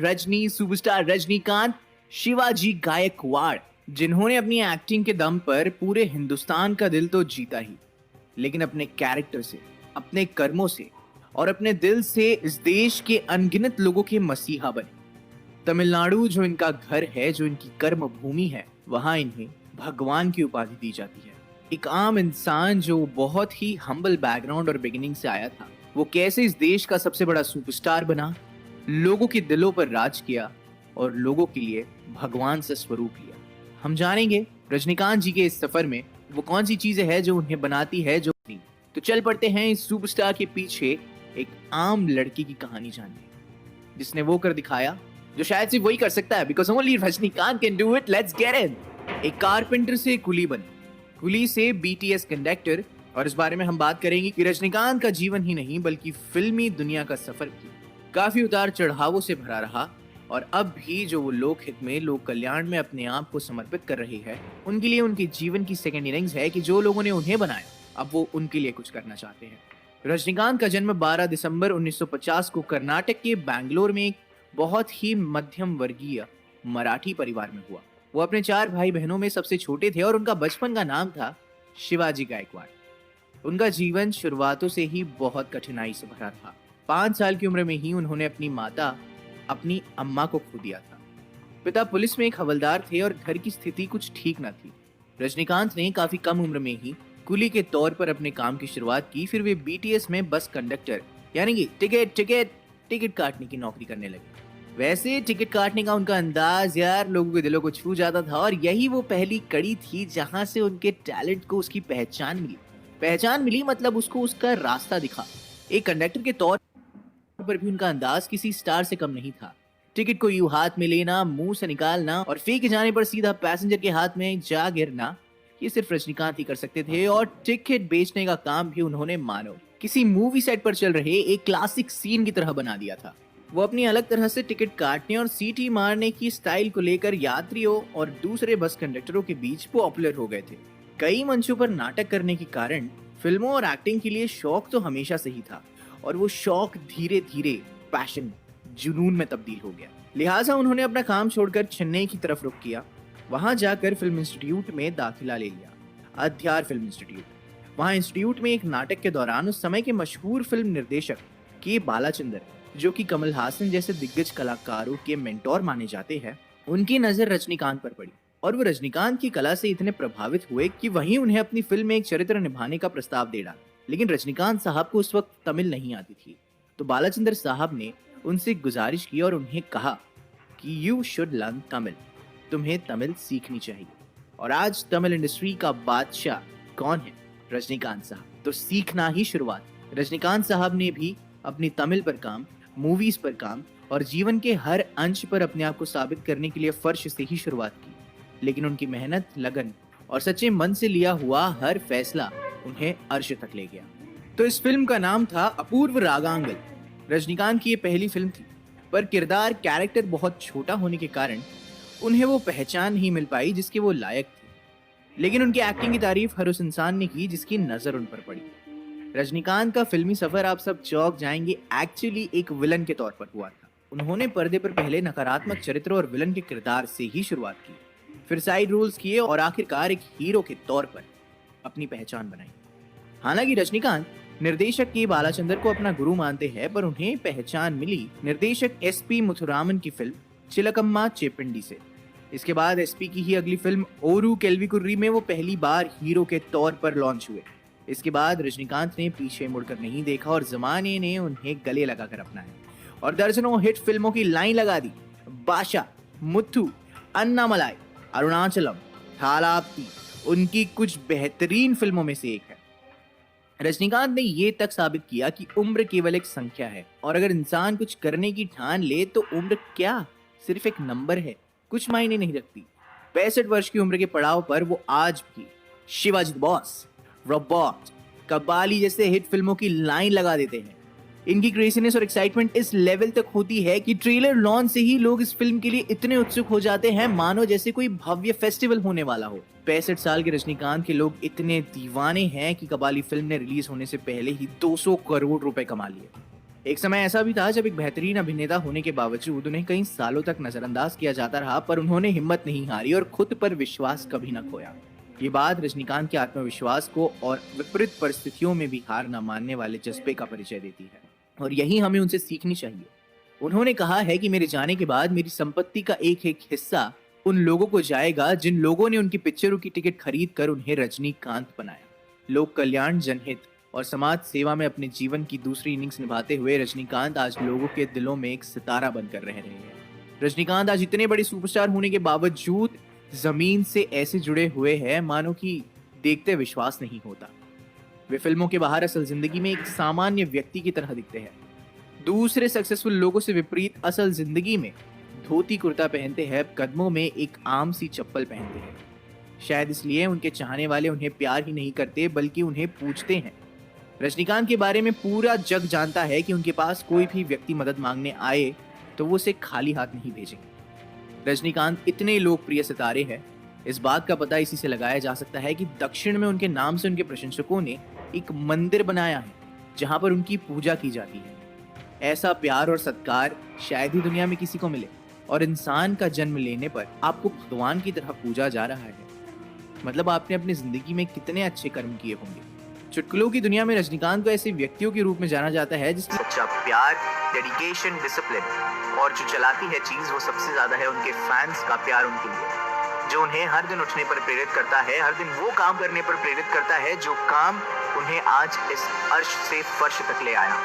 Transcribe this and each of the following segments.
Rajni superstar Rajinikanth Shivaji Gaekwad, जिन्होंने अपनी acting के दम पर पूरे हिंदुस्तान का दिल तो जीता ही, लेकिन अपने कैरेक्टर से, अपने कर्मों से और अपने दिल से इस देश के अनगिनत लोगों के मसीहा बने। तमिलनाडु जो इनका घर है, जो इनकी कर्म भूमि है, वहां इन्हें भगवान की उपाधि दी जाती है। एक आम इंसान जो बहुत ही हम्बल बैकग्राउंड और बिगिनिंग से आया था, वो कैसे इस देश का सबसे बड़ा सुपरस्टार बना, लोगों के दिलों पर राज किया और लोगों के लिए भगवान से स्वरूप लिया। हम जानेंगे रजनीकांत जी के इस सफर में वो कौन सी चीजें हैं जो उन्हें बनाती है जो नहीं। तो चल पड़ते हैं इस सुपरस्टार के पीछे एक आम लड़की की कहानी जानने, जिसने वो कर दिखाया जो शायद सिर्फ वही कर सकता है, because only Rajinikanth can do it. Let's get in. एक कारपेंटर से कुली बनी, कुली से बीटीएस कंडक्टर, और इस बारे में हम बात करेंगे कि रजनीकांत का जीवन ही नहीं बल्कि फिल्मी दुनिया का सफर भी काफी उतार चढ़ावों से भरा रहा। और अब भी जो वो लोक हित में, लोक कल्याण में अपने आप को समर्पित कर रही है, उनके लिए उनके जीवन की सेकेंड इनिंग्स है कि जो लोगों ने उन्हें बनाया अब वो उनके लिए कुछ करना चाहते हैं। रजनीकांत का जन्म 12 दिसंबर 1950 को कर्नाटक के बैंगलोर में एक बहुत ही मध्यम वर्गीय मराठी परिवार में हुआ। वो अपने 4 भाई बहनों में सबसे छोटे थे और उनका बचपन का नाम था शिवाजी गायकवाड़। उनका जीवन शुरुआतों से ही बहुत कठिनाई से भरा था। 5 साल की उम्र में ही उन्होंने अपनी माता, अपनी अम्मा को खो दिया था। पिता पुलिस में एक हवलदार थे और घर की स्थिति कुछ ठीक न थी। रजनीकांत ने काफी कम उम्र में ही कुली के तौर पर अपने काम की शुरुआत की। फिर वे बीटीएस में बस कंडक्टर यानी कि टिकट काटने की नौकरी करने लगे। वैसे टिकट काटने का उनका अंदाज यार लोगों के दिलों को छू जाता था, और यही वो पहली कड़ी थी जहां से उनके टैलेंट को उसकी पहचान मिली मतलब उसको उसका रास्ता दिखा। एक कंडक्टर के तौर पर भी उनका अंदाज किसी स्टार से कम नहीं था। टिकट को यूं हाथ में लेना, मुंह से निकालना और फेंके जाने पर सीधा पैसेंजर के हाथ में जा गिरना, ये सिर्फ रजनीकांत ही कर सकते थे। और टिकट बेचने का काम भी उन्होंने मानो किसी मूवी सेट पर चल रहे एक क्लासिक सीन की तरह बना दिया था। वो अपनी अलग तरह से टिकट काटने और सीटी मारने की स्टाइल को लेकर यात्रियों और दूसरे बस कंडक्टरों के बीच पॉपुलर हो गए थे। कई मंचों पर नाटक करने के कारण फिल्मों और एक्टिंग के लिए शौक तो हमेशा से ही था, और वो शौक धीरे धीरे पैशन, जुनून में तब्दील हो गया। लिहाजा उन्होंने अपना काम छोड़कर चेन्नई की तरफ रुख किया। वहां जाकर फिल्म इंस्टीट्यूट में दाखिला ले लिया, अध्यार फिल्म इंस्टीट्यूट। वहां इंस्टीट्यूट में एक नाटक के दौरान उस समय के मशहूर फिल्म निर्देशक के बालाचंदर, जो कि कमल हासन जैसे दिग्गज कलाकारों के मेंटोर माने जाते हैं, उनकी नजर रजनीकांत पर पड़ी और वो रजनीकांत की कला से इतने प्रभावित हुए कि वहीं उन्हें अपनी फिल्म में एक चरित्र निभाने का प्रस्ताव दे डाला। लेकिन रजनीकांत साहब को उस वक्त तमिल नहीं आती थी, तो बालाचंदर साहब ने उनसे गुजारिश की और उन्हें कहा कि यू शुड लर्न तमिल, तुम्हें तमिल सीखनी चाहिए। और आज तमिल इंडस्ट्री का बादशाह कौन है? रजनीकांत साहब। तो सीखना ही शुरुआत। रजनीकांत साहब ने भी अपनी तमिल पर काम, मूवीज पर काम और जीवन के हर अंश पर अपने आप को साबित करने के लिए फर्श से ही शुरुआत की। लेकिन उनकी मेहनत, लगन और सच्चे मन से लिया हुआ हर फैसला उन्हें अर्श तक ले गया। तो इस फिल्म का नाम था अपूर्व रागांगल। रजनीकांत की ये पहली फिल्म थी, पर किरदार, कैरेक्टर बहुत छोटा होने के कारण उन्हें वो पहचान नहीं मिल पाई जिसके वो लायक थे। लेकिन उनकी एक्टिंग की तारीफ हर उस इंसान ने की जिसकी नजर उन पर पड़ी। रजनीकांत का फिल्मी सफर आप सब चौंक जाएंगे, एक्चुअली एक विलन के तौर पर हुआ था। उन्होंने पर्दे पर पहले नकारात्मक चरित्र और विलन के किरदार से ही शुरुआत की, फिर साइड रोल्स किए और आखिरकार एक हीरो के तौर पर अपनी पहचान बनाई। हालांकि रजनीकांत निर्देशक के बालाचंदर को अपना गुरु मानते हैं, पर उन्हें पहचान मिली निर्देशक एसपी मुथुरामन की फिल्म चिलकम्मा चेपिंडी से। इसके बाद एसपी की ही अगली फिल्म ओरू केल्विकुर्री में वो पहली बार हीरो के तौर पर लॉन्च हुए। इसके बाद रजनीकांत ने पीछे मुड़कर नहीं देखा और जमाने ने उन्हें गले लगाकर अपनाया और दर्जनों हिट फिल्मों की लाइन लगा दी। बादशाह, मुथु, अन्नामलाई, अरुणाचलम, थालापति उनकी कुछ बेहतरीन फिल्मों में से एक है। रजनीकांत ने ये तक साबित किया कि उम्र केवल एक संख्या है, और अगर इंसान कुछ करने की ठान ले तो उम्र क्या, सिर्फ एक नंबर है, कुछ मायने नहीं रखती। 65 वर्ष की उम्र के पड़ाव पर वो आज भी Shivaji the boss, robot, Kabali जैसे हिट फिल्मों की लाइन लगा देते हैं। इनकी क्रेजीनेस और एक्साइटमेंट इस लेवल तक होती है कि ट्रेलर लॉन्च से ही लोग इस फिल्म के लिए इतने उत्सुक हो जाते हैं मानो जैसे कोई भव्य फेस्टिवल होने वाला हो। 65 साल के रजनीकांत के लोग इतने दीवाने हैं कि कबाली फिल्म ने रिलीज होने से पहले ही 200 करोड़ रुपए कमा लिए। एक समय ऐसा भी था जब एक बेहतरीन अभिनेता होने के बावजूद उन्हें कई सालों तक नजरअंदाज किया जाता रहा, पर उन्होंने हिम्मत नहीं हारी और खुद पर विश्वास कभी न खोया। ये बात रजनीकांत के आत्मविश्वास को और विपरीत परिस्थितियों में भी हार न मानने वाले जज्बे का परिचय देती है, और यही हमें उनसे सीखनी चाहिए। उन्होंने कहा है कि मेरे जाने के बाद मेरी संपत्ति का एक एक हिस्सा उन लोगों को जाएगा जिन लोगों ने उनकी पिक्चरों की टिकट खरीद कर उन्हें रजनीकांत बनाया। लोक कल्याण, जनहित और समाज सेवा में अपने जीवन की दूसरी इनिंग्स निभाते हुए रजनीकांत आज लोगों के दिलों में एक सितारा बनकर रह रहे हैं। रजनीकांत आज इतने बड़े सुपरस्टार होने के बावजूद जमीन से ऐसे जुड़े हुए हैं मानो कि देखते विश्वास नहीं होता। वे फिल्मों के बाहर असल जिंदगी में एक सामान्य व्यक्ति की तरह दिखते हैं। दूसरे सक्सेसफुल लोगों से विपरीत असल जिंदगी में धोती कुर्ता पहनते हैं, कदमों में एक आम सी चप्पल पहनते हैं। शायद इसलिए उनके चाहने वाले उन्हें प्यार ही नहीं करते बल्कि उन्हें पूछते हैं। रजनीकांत के बारे में पूरा जग जानता है कि उनके पास कोई भी व्यक्ति मदद मांगने आए तो वो उसे खाली हाथ नहीं भेजेंगे। रजनीकांत इतने लोकप्रिय सितारे हैं, इस बात का पता इसी से लगाया जा सकता है कि दक्षिण में उनके नाम से उनके प्रशंसकों ने एक मंदिर बनाया है जहां पर उनकी पूजा की जाती है। ऐसा प्यार और सत्कार शायद ही दुनिया में किसी को मिले, और इंसान का जन्म लेने पर आपको भगवान की तरह पूजा जा रहा है। मतलब आपने अपनी जिंदगी में कितने अच्छे कर्म किए होंगे। चुटकुलों की दुनिया में रजनीकांत को ऐसे व्यक्तियों के रूप में जाना जाता है जिसकी सच्चा प्यार, डेडिकेशन, डिसिप्लिन और जो चलाती है चीज वो सबसे ज्यादा है उनके फैंस का प्यार उनके लिए, जो उन्हें हर दिन उठने पर प्रेरित करता है, हर दिन वो काम करने पर प्रेरित करता है जो काम उन्हें आज इस अर्श से फर्श तक ले आया।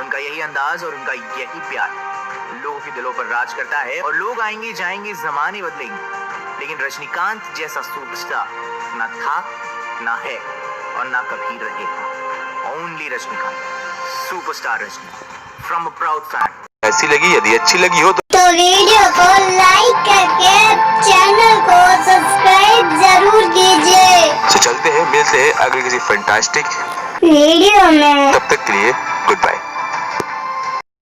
उनका यही अंदाज और उनका यही प्यार लोगों के दिलों पर राज करता है। और लोग आएंगे जाएंगे, जमाने बदलेंगे, लेकिन रजनीकांत जैसा सुपरस्टार ना था, ना है और ना कभी रहेगा। Only Rajinikanth, superstar Rajni, from a proud fan. ऐसी लगी, यदि अच्छी लगी हो तो वीडियो को लाइक करके चैनल को सब्सक्राइब जरूर कीजिए। तो चलते हैं, मिलते हैं अगले किसी फैंटास्टिक वीडियो में। तब तक के लिए गुड बाय।